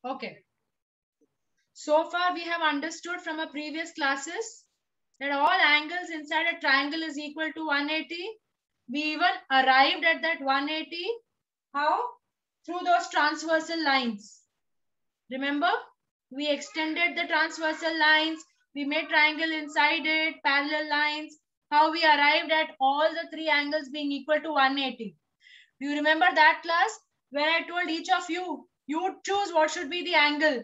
Okay. So far we have understood from our previous classes that all angles inside a triangle is equal to 180. We even arrived at that 180. How? Through those transversal lines. Remember? We extended the transversal lines. We made triangle inside it, parallel lines. How we arrived at all the three angles being equal to 180. Do you remember that class? When I told each of you, you choose what should be the angle.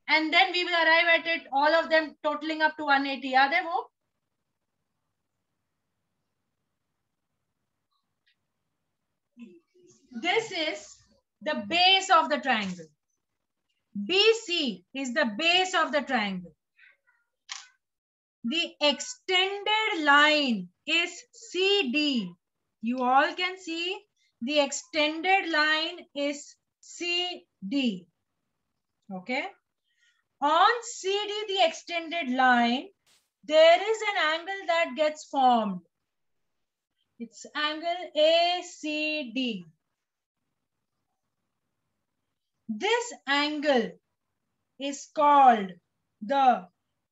And then we will arrive at it, all of them totaling up to 180. Are they wo? This is the base of the triangle. BC is the base of the triangle. The extended line is CD. You all can see the extended line is CD. Okay. On CD, the extended line, there is an angle that gets formed. It's angle ACD. This angle is called the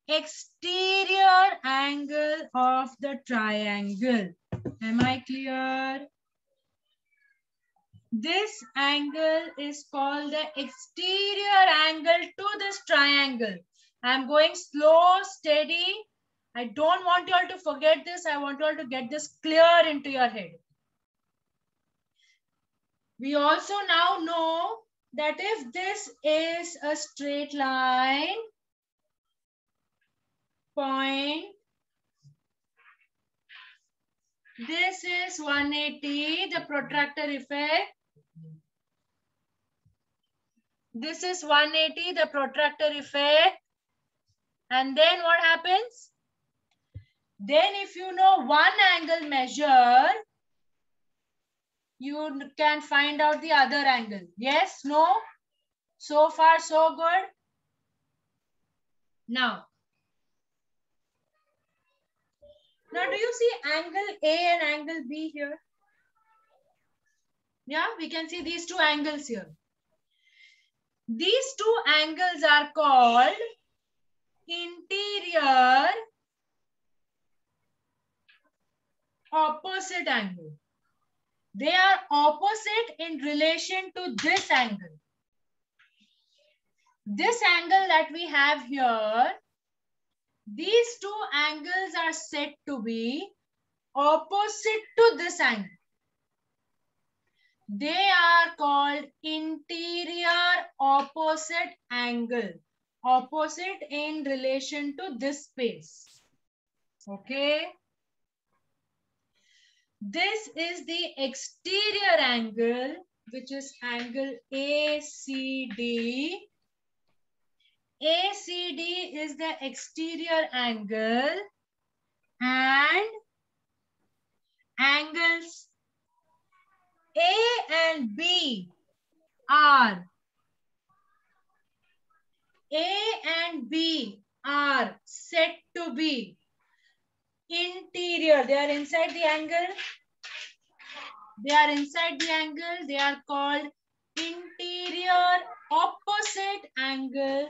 exterior angle of the triangle. Am I clear? This angle is called the exterior angle to this triangle. I'm going slow, steady. I don't want you all to forget this. I want you all to get this clear into your head. We also now know that if this is a straight line, point, this is 180, the protractor effect. This is 180, the protractor effect. And then what happens? Then if you know one angle measure, you can find out the other angle. Yes, no? So far, so good. Now do you see angle A and angle B here? Yeah, we can see these two angles here. These two angles are called interior opposite angle. They are opposite in relation to this angle. This angle that we have here, these two angles are said to be opposite to this angle. They are called interior opposite angle. Opposite in relation to this space. Okay. This is the exterior angle, which is angle ACD. ACD is the exterior angle, and angles A and B are said to be interior. They are inside the angle. They are inside the angle. They are called interior opposite angle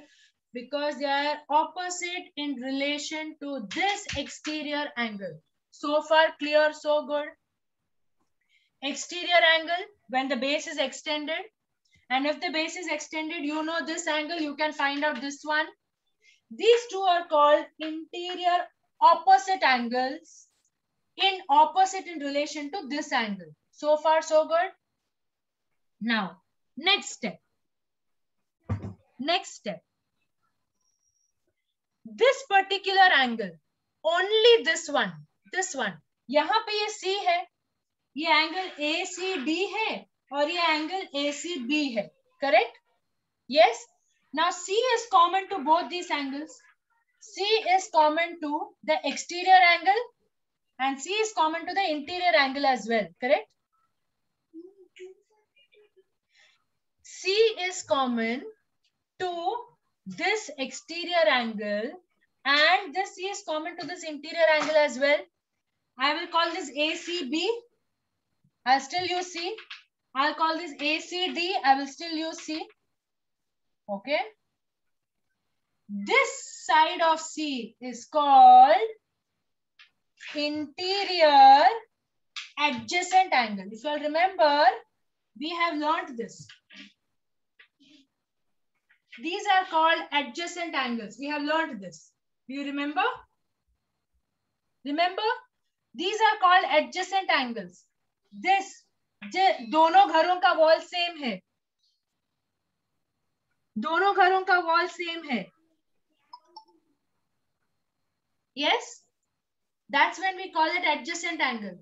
because they are opposite in relation to this exterior angle. So far clear, so good. Exterior angle when the base is extended. And if the base is extended, you know this angle, you can find out this one. These two are called interior opposite angles in opposite in relation to this angle. So far, so good. Now, next step. Next step. This particular angle, only this one. यहाँ पे ये C है, ये angle ACD है और ये angle ACB है. Correct? Yes. Now C is common to both these angles. C is common to the exterior angle and C is common to the interior angle as well. Correct? C is common to this exterior angle and this C is common to this interior angle as well. I will call this ACB. I'll still use C. I'll call this ACD. I will still use C. Okay. This side of C is called interior adjacent angle. If you all remember, we have learned this. These are called adjacent angles. We have learned this. Do you remember? Remember? These are called adjacent angles. This, दोनों घरों का wall same है. दोनों घरों का wall same है. Yes? That's when we call it adjacent angle.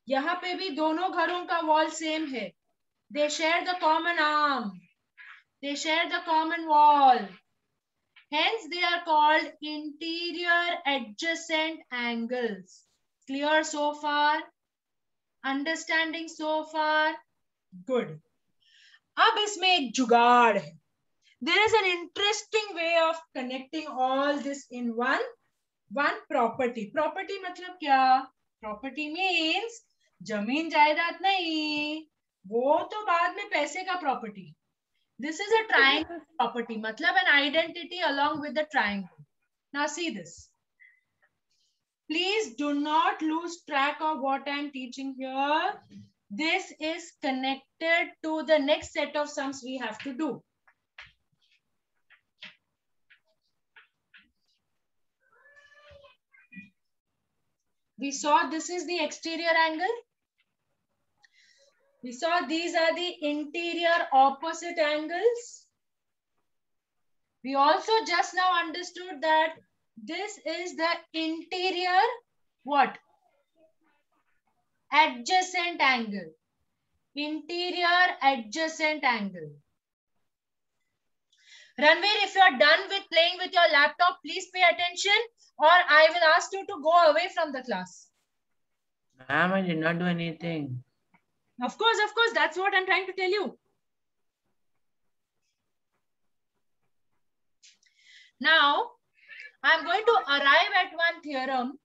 यहाँ पे भी दोनों घरों का wall same है. They share the common arm. They share the common wall. Hence, they are called interior adjacent angles. Clear so far? Understanding so far? Good. अब इसमें एक जुगाड़ है. There is an interesting way of connecting all this in one property. Property मतलब क्या? Property means जमीन जायदाद नहीं, वो तो बाद में पैसे का property. This is a triangle property, matlab an identity along with the triangle. Now see this. Please do not lose track of what I am teaching here. This is connected to the next set of sums we have to do. We saw this is the exterior angle. We saw these are the interior opposite angles. We also just now understood that this is the interior what? Adjacent angle. Interior adjacent angle. Ranveer, if you are done with playing with your laptop, please pay attention or I will ask you to go away from the class. Ma'am, I did not do anything. Of course, that's what I'm trying to tell you. Now, I'm going to arrive at one theorem,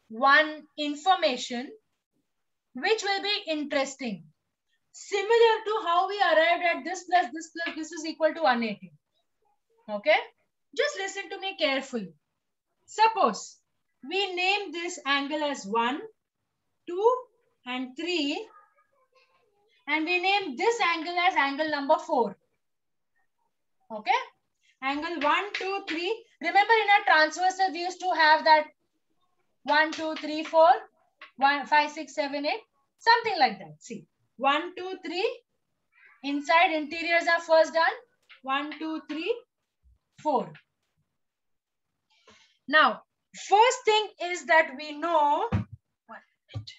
one information, which will be interesting. Similar to how we arrived at this plus this is equal to 180. Okay? Just listen to me carefully. Suppose we name this angle as 1, 2, and 3. And we name this angle as angle number 4. Okay? Angle 1, 2, 3. Remember in our transversal we used to have that 1, 2, 3, 4, 1, 5, 6, 7, 8. Something like that. See. 1, 2, 3. Inside interiors are first done. 1, 2, 3, 4. Now, first thing is that we know. 1 minute.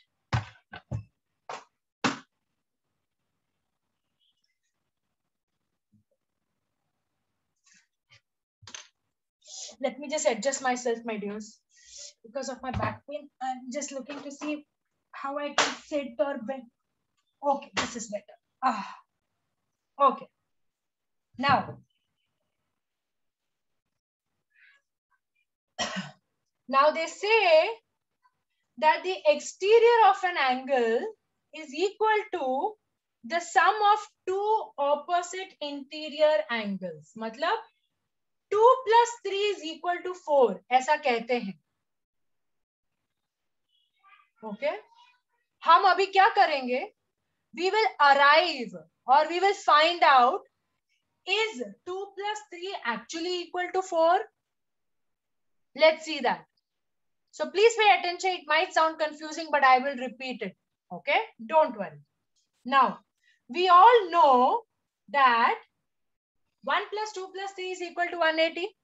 Let me just adjust myself, my dears. Because of my back pain, I'm just looking to see how I can sit or bend. Okay, this is better. Okay. Now they say that the exterior of an angle is equal to the sum of two opposite interior angles. मतलब 2 plus 3 is equal to 4. ऐसा कहते हैं. Okay? हम अभी क्या करेंगे? We will arrive or we will find out, is 2 plus 3 actually equal to 4? Let's see that. So please pay attention. It might sound confusing, but I will repeat it. Okay? Don't worry. Now, we all know that 1 plus 2 plus 3 is equal to 180.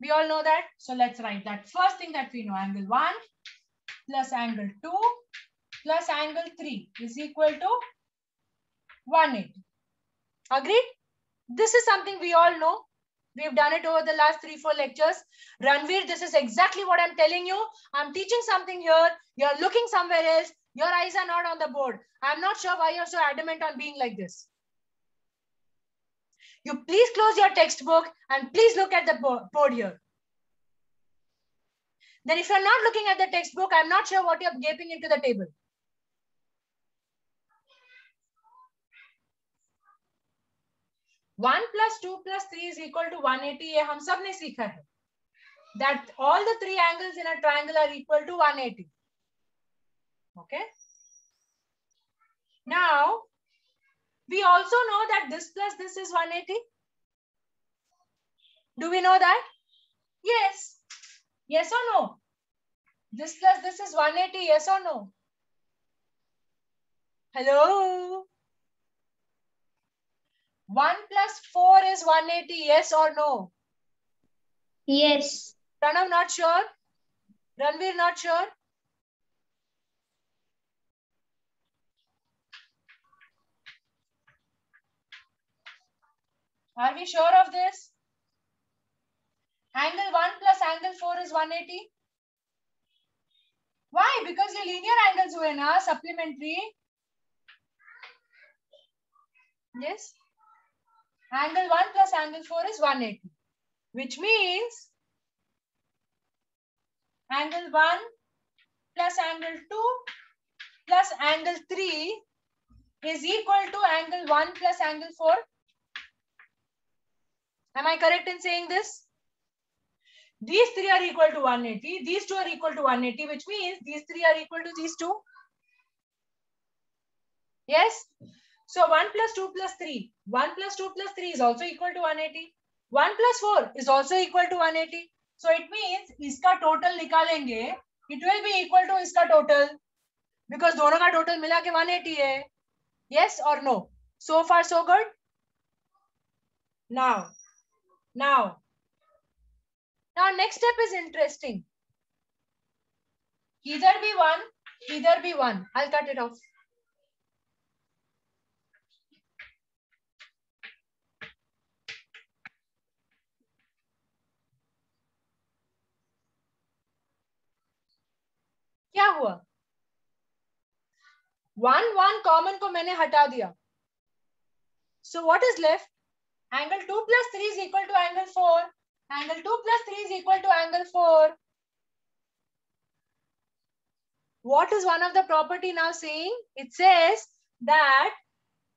We all know that. So let's write that. First thing that we know, angle 1 plus angle 2 plus angle 3 is equal to 180. Agreed? This is something we all know. We've done it over the last 3-4 lectures. Ranveer, this is exactly what I'm telling you. I'm teaching something here. You're looking somewhere else. Your eyes are not on the board. I'm not sure why you're so adamant on being like this. You please close your textbook and please look at the board here. Then if you're not looking at the textbook, I'm not sure what you're gaping into the table. 1 plus 2 plus 3 is equal to 180. ये हम सब ने सीखा है. That all the three angles in a triangle are equal to 180. Okay. Now, we also know that this plus this is 180. Do we know that? Yes. Yes or no? This plus this is 180. Yes or no? Hello? 1 plus 4 is 180. Yes or no? Yes. Pranav, not sure? Ranveer, not sure? Are we sure of this? Angle 1 plus angle 4 is 180. Why? Because ये linear angles हुए ना, supplementary. Yes. Angle 1 plus angle 4 is 180. Which means angle 1 plus angle 2 plus angle 3 is equal to angle 1 plus angle 4. Am I correct in saying this? These three are equal to 180. These two are equal to 180, which means these three are equal to these two. Yes? So 1 plus 2 plus 3. 1 plus 2 plus 3 is also equal to 180. 1 plus 4 is also equal to 180. So it means इसका total निकालेंगे. It will be equal to इसका total. Because दोनों का total मिला के 180 है. Yes or no? So far so good? Now next step is interesting. Either be 1, either be 1. I'll cut it off. क्या हुआ? 1 कॉमन को मैंने हटा दिया. So what is left? Angle 2 plus 3 is equal to angle 4. Angle 2 plus 3 is equal to angle 4. What is one of the property now saying? It says that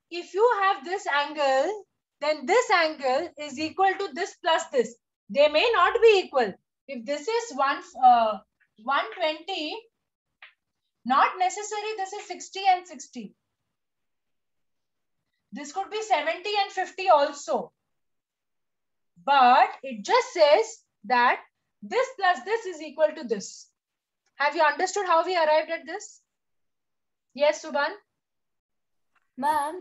if you have this angle, then this angle is equal to this plus this. They may not be equal. If this is 120, not necessary this is 60 and 60. This could be 70 and 50 also. But it just says that this plus this is equal to this. Have you understood how we arrived at this? Yes, Subhan? Ma'am,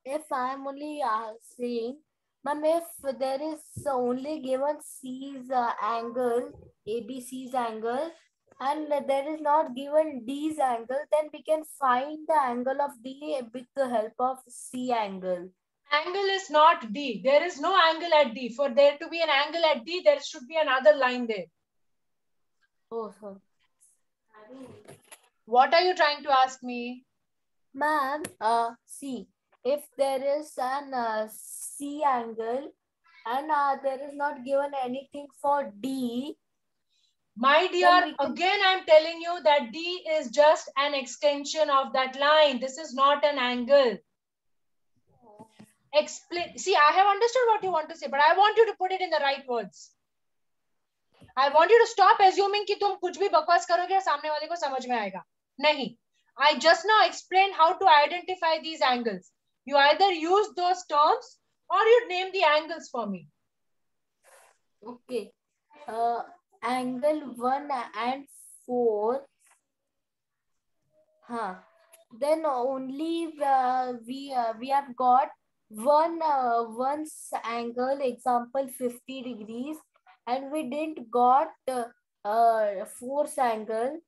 if I'm only saying, ma'am, if there is only given C's angle, ABC's angle, and there is not given D's angle, then we can find the angle of D with the help of C angle. Angle is not D. There is no angle at D. For there to be an angle at D, there should be another line there. Oh, sorry. What are you trying to ask me? Ma'am, see, if there is an C angle and there is not given anything for D. My dear, again I'm telling you that D is just an extension of that line. This is not an angle. Explain. See, I have understood what you want to say, but I want you to put it in the right words. I want you to stop assuming कि तुम कुछ भी बकवास करोगे और सामने वाले को समझ में आएगा. नहीं. I just now explained how to identify these angles. You either use those terms or you name the angles for me. Okay. Angle 1 and 4. Then only we have got one's angle, example 50 degrees, and we didn't got fourth angle.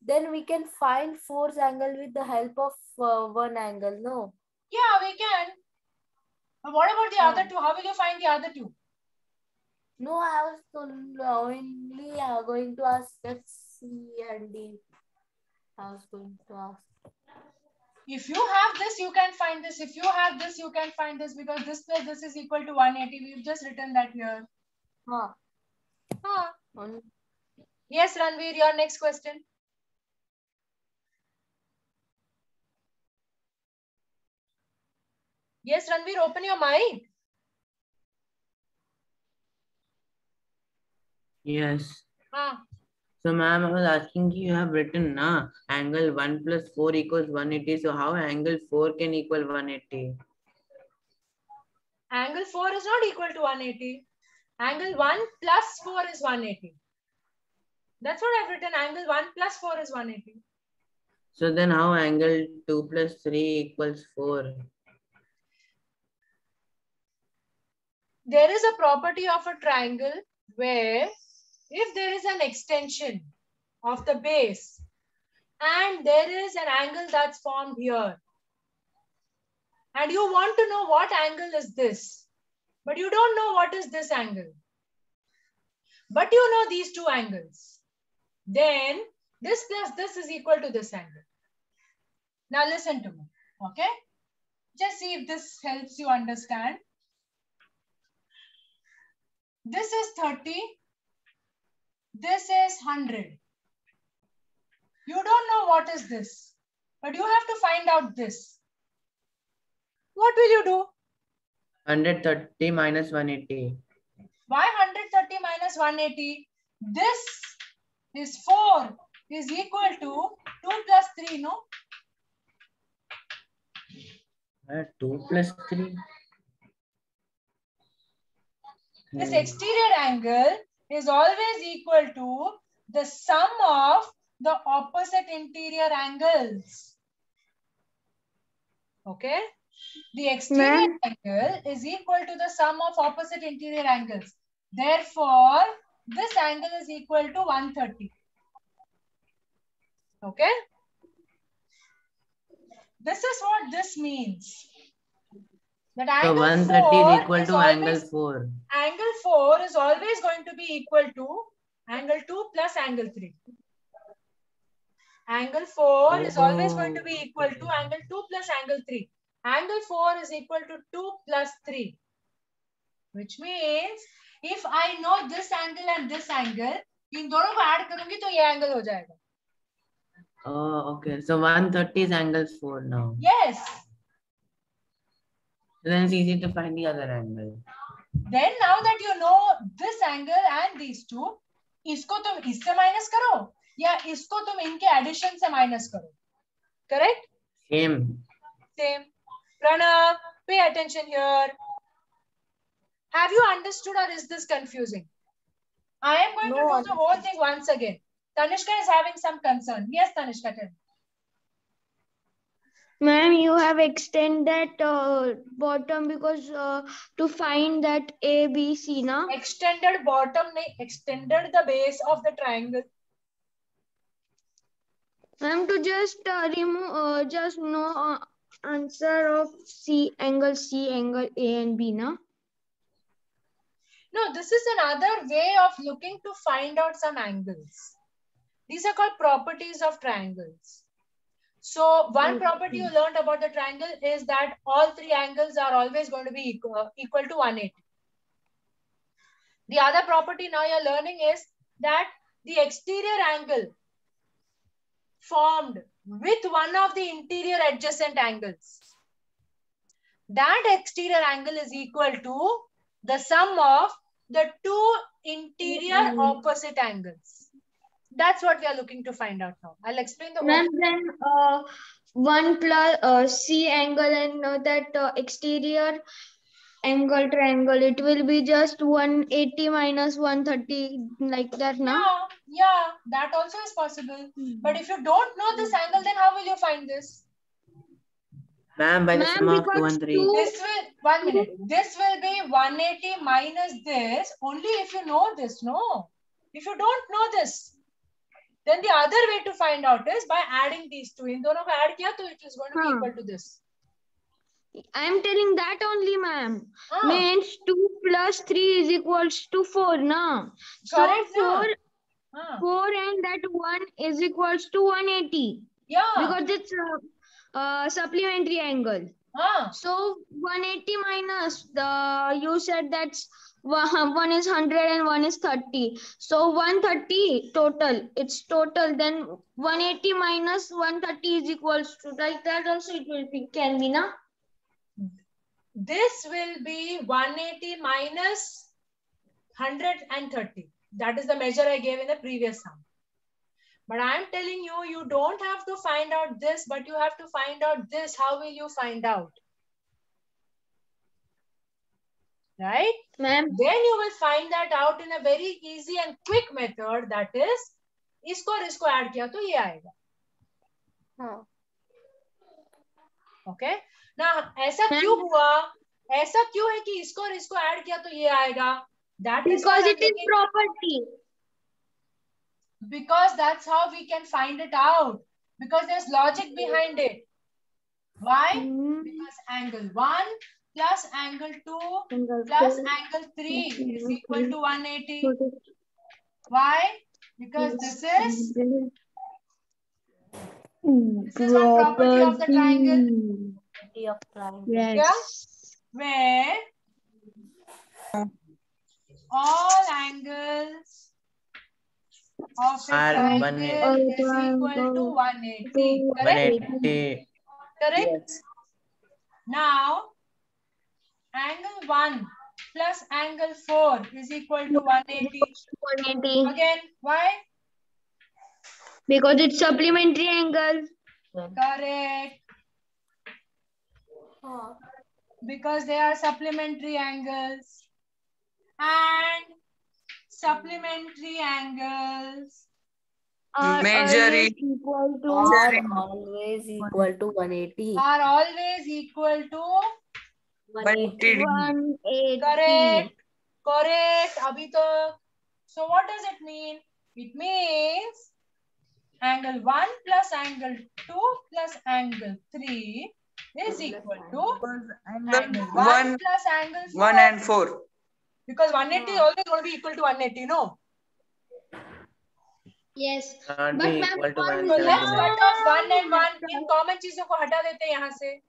Then we can find fourth angle with the help of one angle, no? Yeah, we can. But what about the other two? How will you find the other two? No, I was only going to ask that C and D. I was going to ask. If you have this, you can find this. If you have this, you can find this, because this plus this is equal to 180. We've just written that here. Yes, Ranveer, your next question. Yes, Ranveer, open your mic. Yes. Ah, So, ma'am, I was asking you have written angle 1 plus 4 equals 180. So, how angle 4 can equal 180? angle 4 is not equal to 180. Angle 1 plus 4 is 180. That's what I've written. Angle 1 plus 4 is 180. So, then how angle 2 plus 3 equals 4? There is a property of a triangle where if there is an extension of the base and there is an angle that's formed here, and you want to know what angle is this, but you don't know what is this angle, but you know these two angles, then this plus this is equal to this angle. Now listen to me, okay? Just see if this helps you understand. This is 30. This is 100. You don't know what is this, but you have to find out this. What will you do? 130 minus 180. Why 130 minus 180? This is 4 is equal to 2 plus 3, no? 2 plus 3. This exterior angle is always equal to the sum of the opposite interior angles. Okay? The exterior angle is equal to the sum of opposite interior angles. Therefore, this angle is equal to 130. Okay? This is what this means. That So, angle 130 4 is equal to angle 4. Angle 4 is always going to be equal to angle 2 plus angle 3. Angle 4 is always going to be equal to angle 2 plus angle 3. Angle 4 is equal to 2 plus 3. Which means if I know this angle and this angle, इन दोनों को add करूंगी तो ये angle हो जाएगा. Oh, okay. So 130 is angle 4 now. Yes. Then it's easy to find the other angle. Then now that you know this angle and these two, इसको तुम इससे minus करो या इसको तुम इनके addition से minus करो. Correct? Same. Same. Pranav, pay attention here. Have you understood or is this confusing? I am going to do the whole thing once again. Tanishka is having some concern. Yes, Tanishka, tell me. Ma'am, you have extended bottom because to find that A, B, C, na? Extended bottom, extended the base of the triangle. Ma'am, to just remove, just know answer of C angle A and B, na? No, this is another way of looking to find out some angles. These are called properties of triangles. So one property you learned about the triangle is that all three angles are always going to be equal to 180. The other property now you're learning is that the exterior angle formed with one of the interior adjacent angles, that exterior angle is equal to the sum of the two interior opposite angles. That's what we are looking to find out now. I'll explain the Ma'am, then 1 plus C angle and that exterior angle triangle, it will be just 180 minus 130 like that, na? Yeah, that also is possible. But if you don't know this angle, then how will you find this? Ma'am, by the sum of 2 and 3. This will, 1 minute. This will be 180 minus this only if you know this, no? If you don't know this, then the other way to find out is by adding these two. In dono ko add kiya, so it is going to be equal to this. I am telling that only, ma'am. Means 2 plus 3 is equals to 4, na? So Correct, 4 and that 1 is equals to 180. Yeah. Because it's supplementary angle. So 180 minus you said that's one is 100 and one is 30. So 130 total. It's total. Then 180 minus 130 is equals to, like that also it will be, can be, na? This will be 180 minus 130. That is the measure I gave in the previous sum. But I am telling you, you don't have to find out this, but you have to find out this. How will you find out? Right? Ma'am. Then you will find that out in a very easy and quick method. That is, इसको और इसको add किया तो ये आएगा. हाँ. Okay? Now, ऐसा क्यों हुआ? ऐसा क्यों है कि इसको और इसको ऐड किया तो ये आएगा? That is because what it is property. Because that's how we can find it out. Because there's logic behind it. Why? Because angle 1 plus angle 2 plus angle 3 is equal to 180. Why? Because this is one property of the triangle. Yes. Yeah? Where all angles of a triangle is equal to 180. Correct? 180. Correct? Yes. Now, angle 1 plus angle 4 is equal to 180. 180. Again, why? Because it's supplementary angle. Correct. Because they are supplementary angles. And supplementary angles Are Always equal to always equal to 180. are always equal to 180. 180. correct. Correct. Abhi to. So what does it mean? It means angle 1 plus angle 2 plus angle 3 is equal to angle 1 plus angle 4. 1 and 4. Because 180 is always going to be equal to 180, no? Yes. Not But be ma'am, equal to So let's 179. cut off 1 and 1. In common चीजों को हटा देते हैं यहाँ से.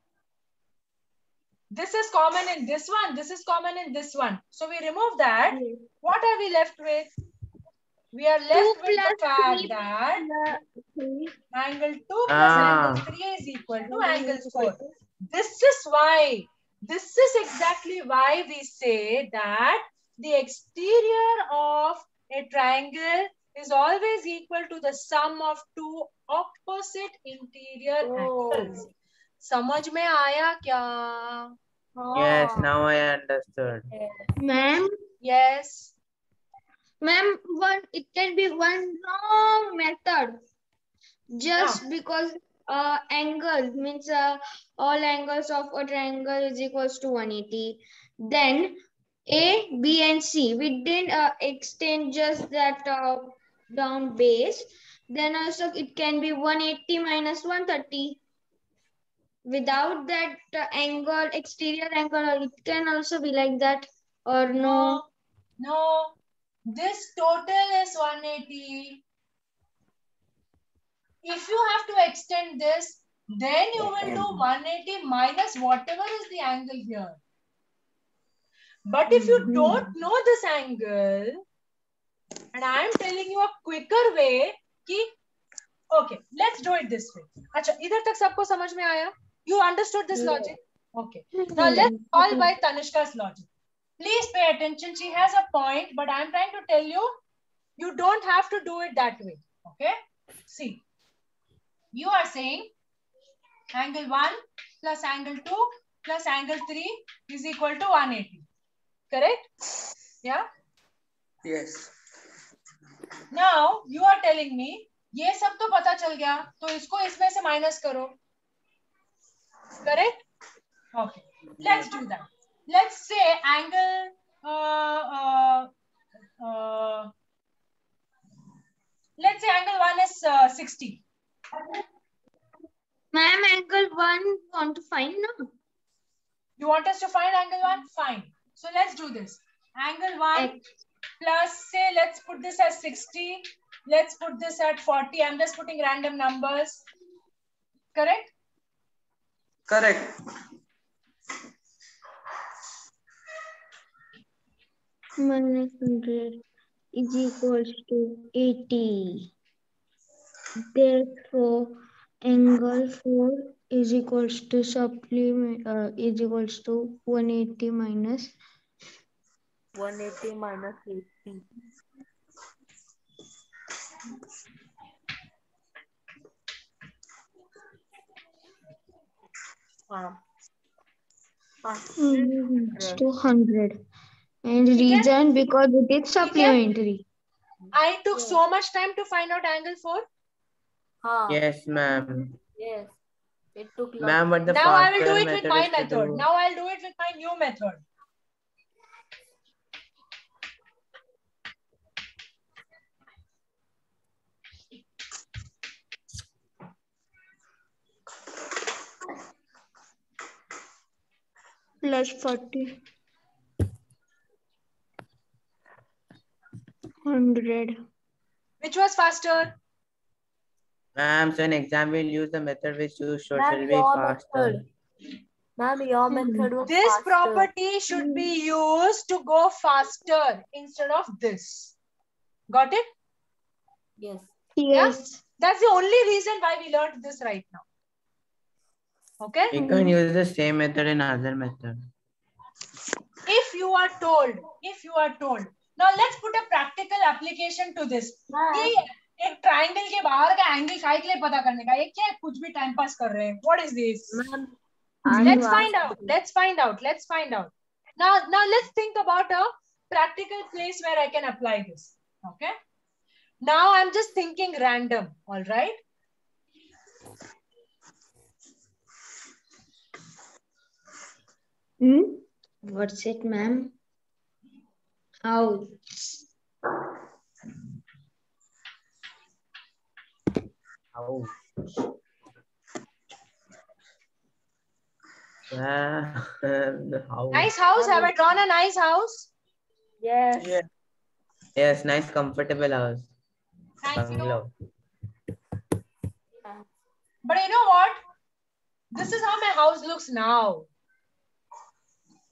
This is common in this one. This is common in this one. So we remove that. What are we left with? We are left with the fact that angle 2 plus angle 3 is equal to angle 4. This is exactly why we say that the exterior of a triangle is always equal to the sum of two opposite interior angles. समझ में आया क्या? Yes, now I understood. Ma'am, Yes. ma'am, it can be one wrong method. Just because angle means all angles of a triangle is equals to 180. Then A, B, and C. We didn't extend just that down base. Then also it can be 180 minus 130. Without that angle, exterior angle, it can also be like that, or no? No. This total is 180. If you have to extend this, then you will do 180 minus whatever is the angle here. But if you don't know this angle, and I am telling you a quicker way, कि, okay, let's do it this way. अच्छा, इधर तक सबको समझ में आया? You understood this logic? Okay. Now let's solve by Tanishka's logic. Please pay attention. She has a point, but I am trying to tell you, you don't have to do it that way. Okay? See. You are saying angle 1 plus angle 2 plus angle 3 is equal to 180. Correct? Yeah? Yes. Now, you are telling me, ये सब तो पता चल गया, तो इसको इसमें से minus करो. Correct? Okay. Let's do that. Let's say angle, let's say angle 1 is 60. Ma'am, angle 1 want to find now? You want us to find angle 1? Fine. So let's do this. Angle 1 plus, say, let's put this as 60. Let's put this at 40. I'm just putting random numbers. Correct? Correct. Minus 100 is equals to 80. Therefore, angle 4 is equals to supplement is equals to 180 minus 180 minus 80. $200. And reason because it is supplementary. I took so much time to find out angle 4. Yes, ma'am. Yes. It took long. Ma'am, but the Now I will faster do it with my is to method. do- Now I'll do it with my new method. Plus 40. 100. Which was faster? Ma'am, so in exam we'll use the method which you showed Ma'am, will be your faster. method. Ma'am, your method was This faster. property should be used to go faster instead of this. Got it? Yes. Yes. That's the only reason why we learned this right now. Okay? We can use the same method in other method. If you are told. Now let's put a practical application to this. Ma'am. एक triangle के बाहर का angle काय के लिए पता करने का, ये क्या कुछ भी टाइम पास कर रहे हैं? What is this? Ma'am, Let's find out. Now let's think about a practical place where I can apply this. Okay. Now I'm just thinking random. All right. What's it, ma'am? How? How? How? Nice house. Have I drawn a nice house? Yes. Yeah. Yes, nice, comfortable house. Thank you. Bungalow. But you know what? This is how my house looks now.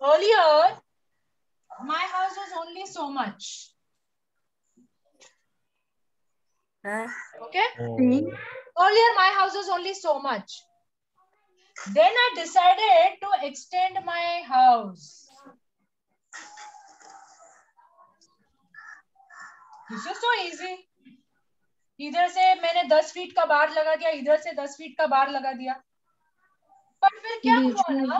Earlier, my house was only so much. Okay? Earlier, my house was only so much. Then I decided to extend my house. This is so easy. इधर से मैंने 10 feet का बार लगा दिया, इधर से 10 feet का बार लगा दिया. पर फिर क्या हुआ ना,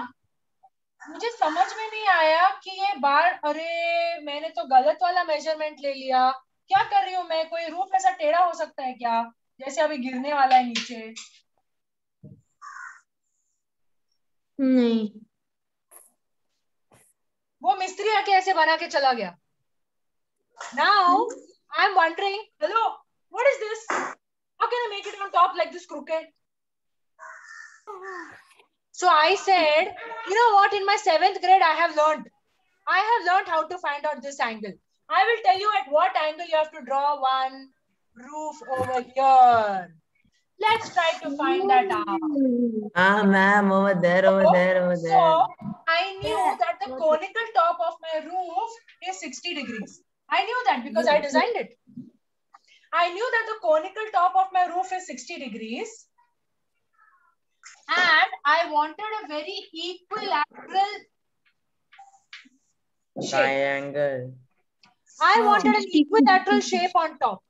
मुझे समझ में नहीं आया कि ये बार, अरे मैंने तो गलत वाला मेजरमेंट ले लिया. क्या कर रही हूँ मैं? कोई रूफ ऐसा टेढ़ा हो सकता है क्या, जैसे अभी गिरने वाला है नीचे? नहीं. वो मिस्त्री आके ऐसे बना के चला गया. Now I'm wondering, hello, what is this? How can I make it on top like this crooked? So I said, you know what? In my 7th grade, I have learned how to find out this angle. I will tell you at what angle you have to draw one roof over here. Let's try to find that out. Ma'am, over there. So I knew that the conical top of my roof is 60 degrees. I knew that because I designed it. I knew that the conical top of my roof is 60 degrees. And I wanted a very equilateral shape. Triangle. I wanted an equilateral shape on top.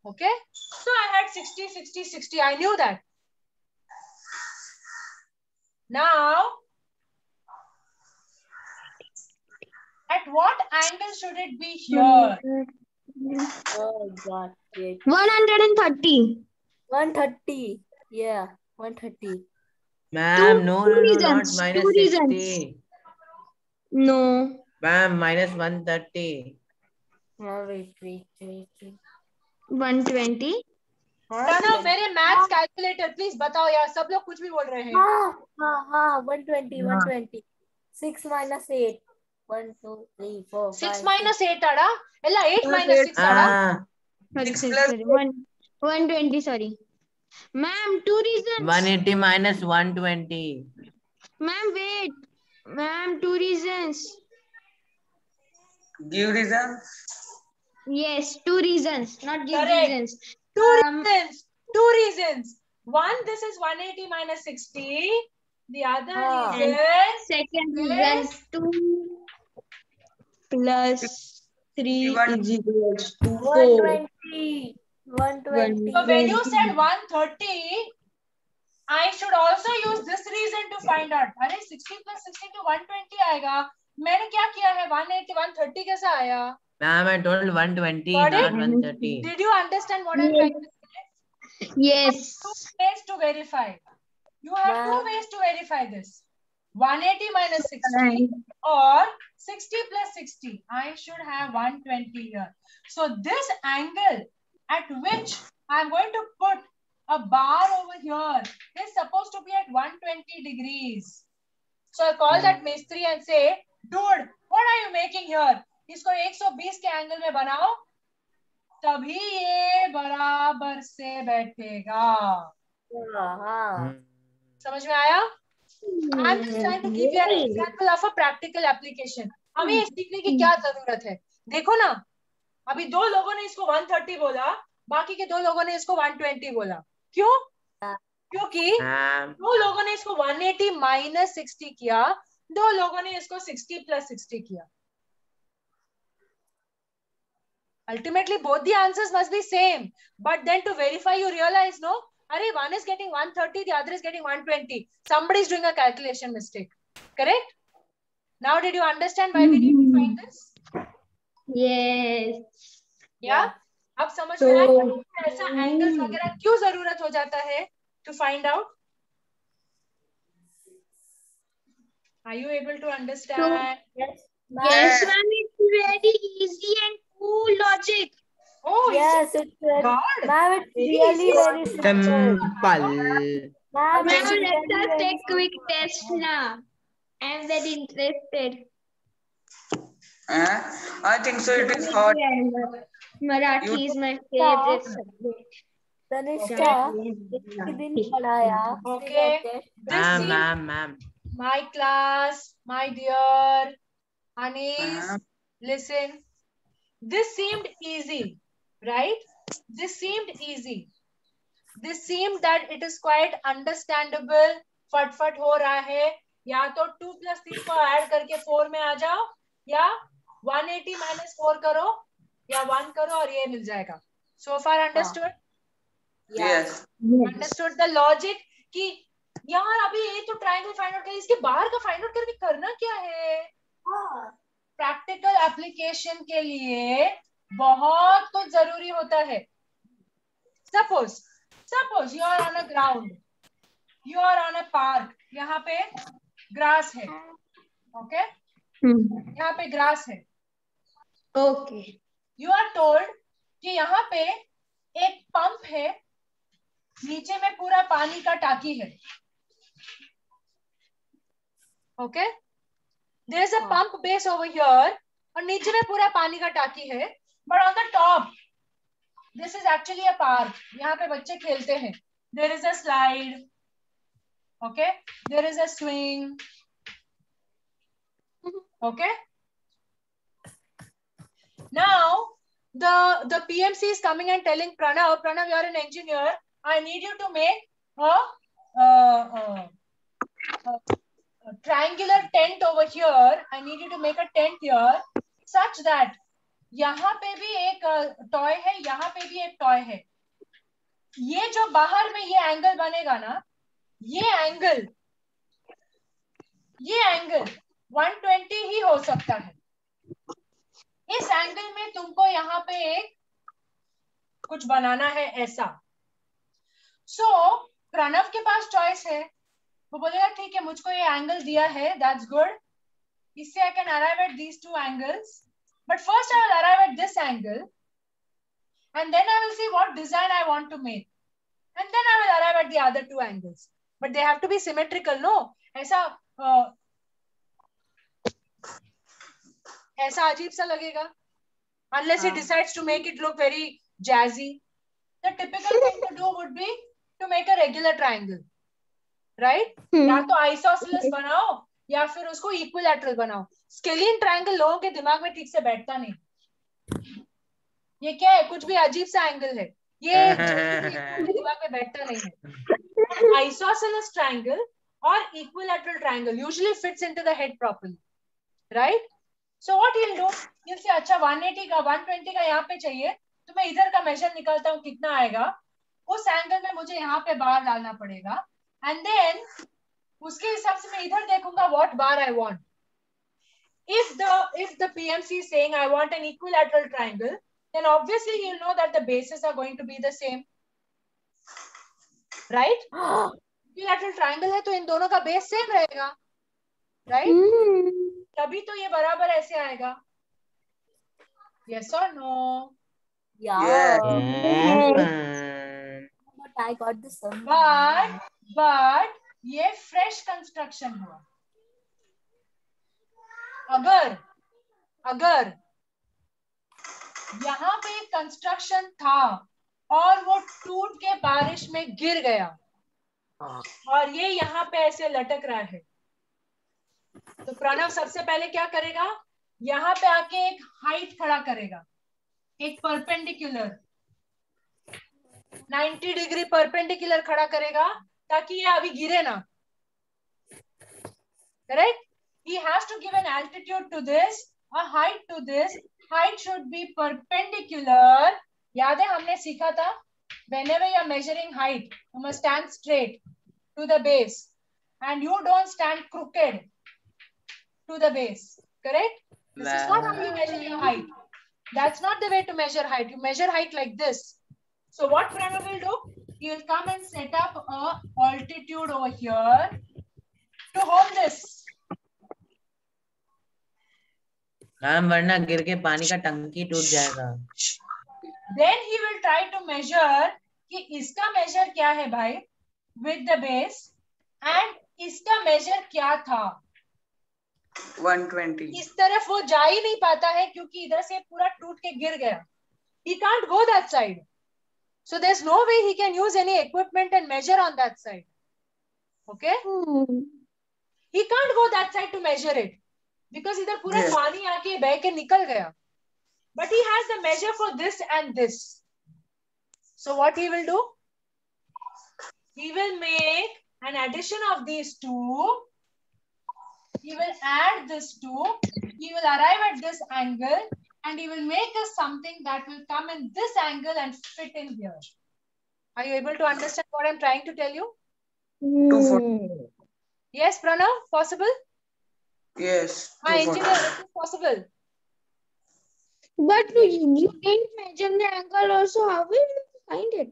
Okay. So I had 60, 60, 60. I knew that. Now, at what angle should it be here? Oh, God. 130. 130. Yeah, 130. Ma'am, no, not Two minus reasons. 60. No. Ma'am, minus 130. Oh, wait. 120. Pranav, मेरे maths calculator please बताओ यार, सब लोग कुछ भी बोल रहे हैं. हाँ, 120. 6 minus 8. 1, 2, 3, 4, 5. 6 minus 8 ada? Ella 8 minus 6 ada? Sorry. 120, sorry. Ma'am, two reasons. 180 minus 120. Ma'am, wait. Ma'am, two reasons. Give reason. Yes, two reasons, not give Correct. reasons. Two reasons. One, this is 180 minus 60. The other reason. Second reason, 2 plus 3 is equals to 4. 120. 120. So when you said 130, I should also use this reason to find out. अरे 60 plus 60 to 120 आएगा. मैंने क्या किया है? 180, 130 कैसा आया? Ma'am, I told 120, Got not it? 130. Did you understand what I'm trying to say? Yes. Two ways to verify. You have two ways to verify this. 180 minus 60 or 60 plus 60. I should have 120 here. So this angle at which I'm going to put a bar over here is supposed to be at 120 degrees. So I call that Mistri and say, dude, what are you making here? इसको 120 के angle में बनाओ तभी ये बराबर से बैठेगा. समझ में आया? I'm just trying to give you an example of a practical application. हमें ये सीखने की क्या जरूरत है? देखो ना, अभी दो लोगों ने इसको 130 बोला, बाकी के दो लोगों ने इसको 120 बोला. क्यों? क्योंकि दो लोगों ने इसको 180 minus 60 किया, दो लोगों ने इसको 60 plus 60 किया. Ultimately, both the answers must be same. But then to verify, you realize, no, Arey, one is getting 130, the other is getting 120. Somebody is doing a calculation mistake. Correct? Now, did you understand why we need to find this? Yes. Yeah? अब समझ में आया ऐसा angles वगैरह क्यों जरूरत हो जाता है to find out? Are you able to understand? Yes, ma'am. It's very easy and cool logic. Oh, yes, it's God. Ma'am, it's really very simple. Simple. Ma'am, Now it's let really us very take quick test now. I am very interested. I think so. It is hard. Marathi is my favorite subject. Tanisha, एक दिन पढ़ाया. Okay. Ma'am. My class, my dear Anis, listen. This seemed easy, right? This seemed easy. This seemed that it is quite understandable. फटफट हो रहा है. या तो 2 plus 3 को add करके 4 में आ जाओ, या 180 minus 4 करो, या 1 करो और ये मिल जाएगा. So far understood? Yes. Understood the logic कि यार अभी ये तो ट्रायंगल फाइंड आउट किया, इसके बाहर का फाइंड आउट करके करना क्या है? प्रैक्टिकल एप्लीकेशन के लिए बहुत कुछ जरूरी होता है. Suppose you are on a ground, you are on a park. यहाँ पे ग्रास है. ओके, यहाँ पे ग्रास है. ओके. यू आर टोल्ड कि यहाँ पे एक पंप है, नीचे में पूरा पानी का टाकी है. Okay, there is a pump base over here और नीचे में पूरा पानी का टाकी है. But on the top this is actually a park. यहाँ पे बच्चे खेलते हैं. There is a slide. Okay, there is a swing. Okay, now the PMC is coming and telling Pranav, you are an engineer, I need you to make a triangular tent over here. I need you to make a tent here such that यहाँ पे भी एक toy है, यहाँ पे भी एक toy है. ये जो बाहर में ये एंगल बनेगा ना, ये एंगल 120 ही हो सकता है. इस एंगल में तुमको यहाँ पे एक कुछ बनाना है ऐसा. सो प्रणव के पास चॉइस है. वो बोलेगा ठीक है, मुझको ये एंगल दिया है, दैट्स गुड. इससे I can arrive at these two angles. But first I will arrive at this angle and then I will see what design I want to make and then I will arrive at the other two angles. But they have to be symmetrical. No ऐसा अजीब सा लगेगा. Unless he decides to make it look very jazzy. The typical thing to do would be to make a regular triangle, right? या तो isosceles बनाओ या फिर उसको equilateral बनाओ. Scalene triangle लोगों के दिमाग में ठीक से बैठता नहीं. ये क्या है? कुछ भी अजीब सा एंगल है. ये दिमाग में बैठता नहीं है. Isosceles triangle or equilateral triangle usually fits into the head properly, right? So what he'll do, he'll say अच्छा 180 का 120 का यहाँ पे चाहिए तो तो मैं इधर का मेजर निकालता हूँ कितना आएगा, उस एंगल में मुझे यहाँ पे बार डालना पड़ेगा, एंड देन उसके हिसाब से मैं इधर देखूंगा what bar I want. If the PMC is saying I want an equilateral triangle, then obviously you'll know that the bases are going to be the same, right? Equilateral triangle है तो इन दोनों का बेस सेम रहेगा, right? तभी तो ये बराबर ऐसे आएगा. Yes or no? Yeah. Yes, ma'am. But I got this one. But ये fresh construction हुआ. अगर यहाँ पे एक कंस्ट्रक्शन था और वो टूट के बारिश में गिर गया और ये यहाँ पे ऐसे लटक रहा है, तो प्रणव सबसे पहले क्या करेगा, यहाँ पे आके एक हाइट खड़ा करेगा, एक परपेंडिकुलर 90 डिग्री परपेंडिकुलर खड़ा करेगा ताकि ये अभी गिरे ना. Correct. He has to give an altitude to this, a height to this. Height should be perpendicular. याद है हमने सीखा था, whenever you are measuring height, you must stand straight to the base, and you don't stand crooked to the base. Correct? This is not how you measure your height. That's not the way to measure height. You measure height like this. So what Pranav will do? He will come and set up a altitude over here to hold this. Ma'am वरना गिर के पानी का टंकी टूट जाएगा. Then he will try to measure कि इसका measure क्या है भाई with the base and इसका measure क्या था. 120. इस तरफ वो जा ही नहीं पाता है क्योंकि इधर से पूरा टूट के गिर गया. He can't go that side. So there's no way he can use any equipment and measure on that side. Okay? He can't go that side to measure it. Because इधर पूरा पानी आके बह के निकल गया. But he has the measure for this and this. So what he will do? He will make an addition of these two. He will add this two. He will arrive at this angle and he will make us something that will come in this angle and fit in here. Are you able to understand what I'm trying to tell you? 240. Yes, Pranav? Possible? Yes. Engineer, it is possible. But you didn't measure the angle also. How will you find it?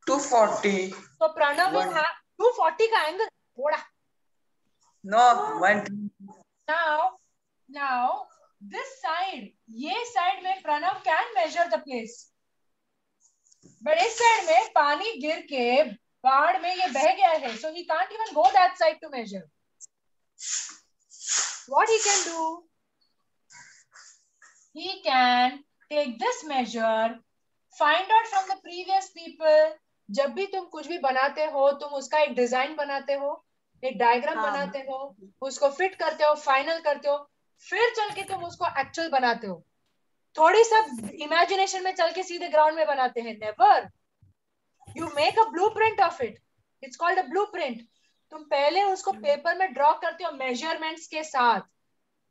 240. So Pranav will have 240 ka angle. No, 120. Now this side, ये side में Pranav can measure the place. But इस side में पानी गिर के बाढ़ में ये बह गया है, so he can't even go that side to measure. What he can do? He can take this measure, find out from the previous people. जब भी तुम कुछ भी बनाते हो, तुम उसका एक डिजाइन बनाते हो, एक डायग्राम बनाते हो, उसको फिट करते हो, फाइनल करते हो, फिर चल के तुम उसको एक्चुअल बनाते हो. थोड़ी सा इमेजिनेशन में चल के सीधे ग्राउंड में बनाते हैं. Never. You make a blueprint of it. It's called a blueprint. तुम पहले उसको पेपर में ड्रॉ करते हो मेजरमेंट्स के साथ.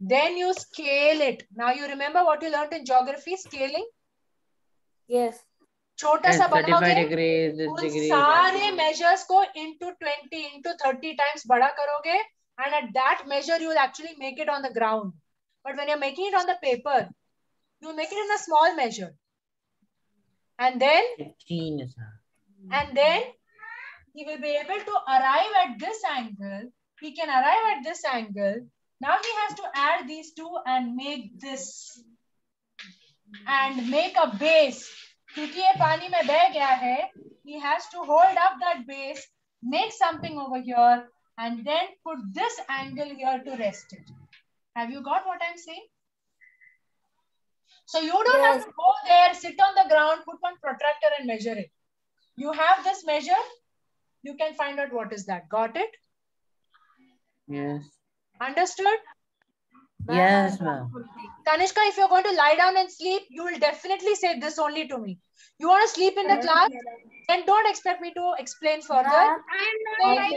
Then you scale it. Now you remember what you learned in geography, scaling? Yes. छोटा सा बनाओगे, उन सारे measures को into 20 into 30 times बड़ा करोगे, and at that measure you will actually make it on the ground. But when you're making it on the paper, you make it in a small measure, and then he will be able to arrive at this angle. He can arrive at this angle. Now he has to add these two and make this and make a base. क्योंकि ये पानी में बह गया है, he has to hold up that base, make something over here, and then put this angle here to rest it. Have you got what I'm saying? So you don't have to go there, sit on the ground, put one protractor and measure it. You have this measure, you can find out what is that. Got it? Yes. Understood? Yes, ma'am. Tanishka, if you're going to lie down and sleep, you will definitely say this only to me. You want to sleep in the class? Then don't expect me to explain further. I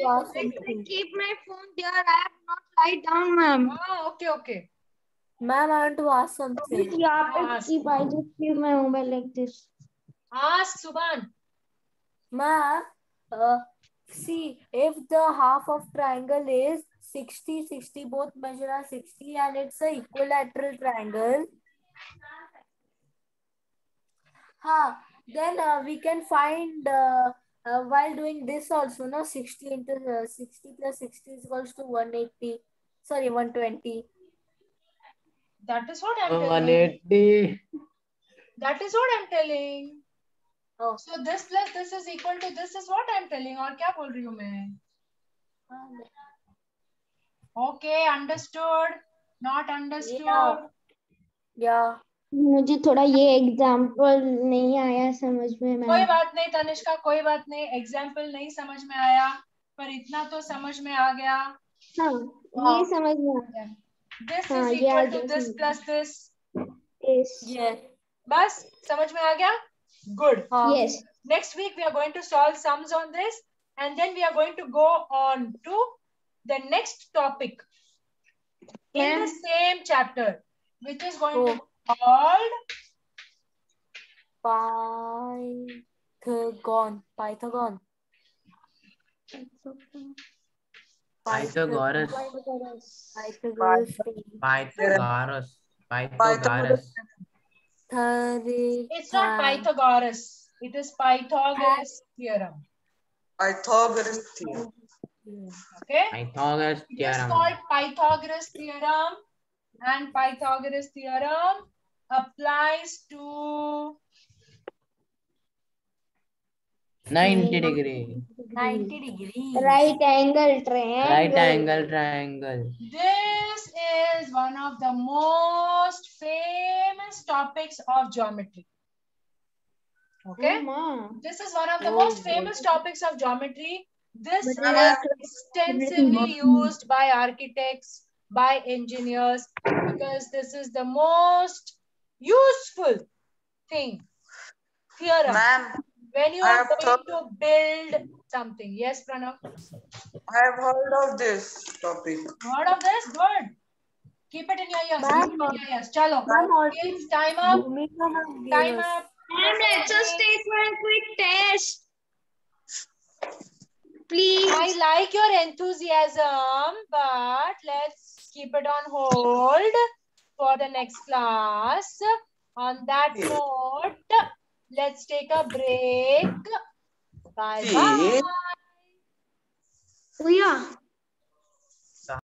keep my phone there. I have not lied down, ma'am. Okay. Ma'am, I want to ask something. If I just keep my mobile like this. Ask Subhan. Ma'am, see, if the half of triangle is 60, 60, both measure are 60 and it's a equilateral triangle, then we can find while doing this also, no, 60 into 60 plus 60 is equals to 180. Sorry, 120. That is what I'm telling. 180. That is what I'm telling. Oh. So this plus this is equal to this is what I'm telling. और क्या बोल रही हूँ मैं? Okay, understood. Not understood. Yeah. मुझे थोड़ा ये example नहीं आया समझ में मैम. कोई बात नहीं तनिष्का, कोई बात नहीं. एग्जाम्पल नहीं समझ में आया, पर इतना तो समझ में आ गया. हाँ, ये समझ में आ गया. This हाँ, is ये आ equal to गया this समझ में. plus this. Yes. Yes. बस समझ में आ गया? Good. Yes. Next week we are going to solve sums on this, and then we are going to go on to the next topic in the same chapter, which is going to be called Pythagon. Pythagon. Pythagoras. Pythagoras. Pythagoras. it's not Pythagoras, it is Pythagoras theorem. Pythagoras theorem. Okay? Pythagoras It is theorem. called Pythagoras theorem, and Pythagoras theorem applies to 90 degree. 90 degrees. Right angle triangle. Right angle triangle. This is one of the most famous topics of geometry. Okay? This is one of the most famous topics of geometry. This is extensively used by architects, by engineers, because this is the most useful thing. Theorem. Ma'am, When you are going to build something. Yes, Pranav? I have heard of this topic. Heard of this? Good. Keep it in your ears. Keep it in your ears. Chalo. Kids, time up. Time up. Let's just take one quick test. Please. I like your enthusiasm, but let's keep it on hold for the next class. On that note, let's take a break. Bye-bye. Yeah.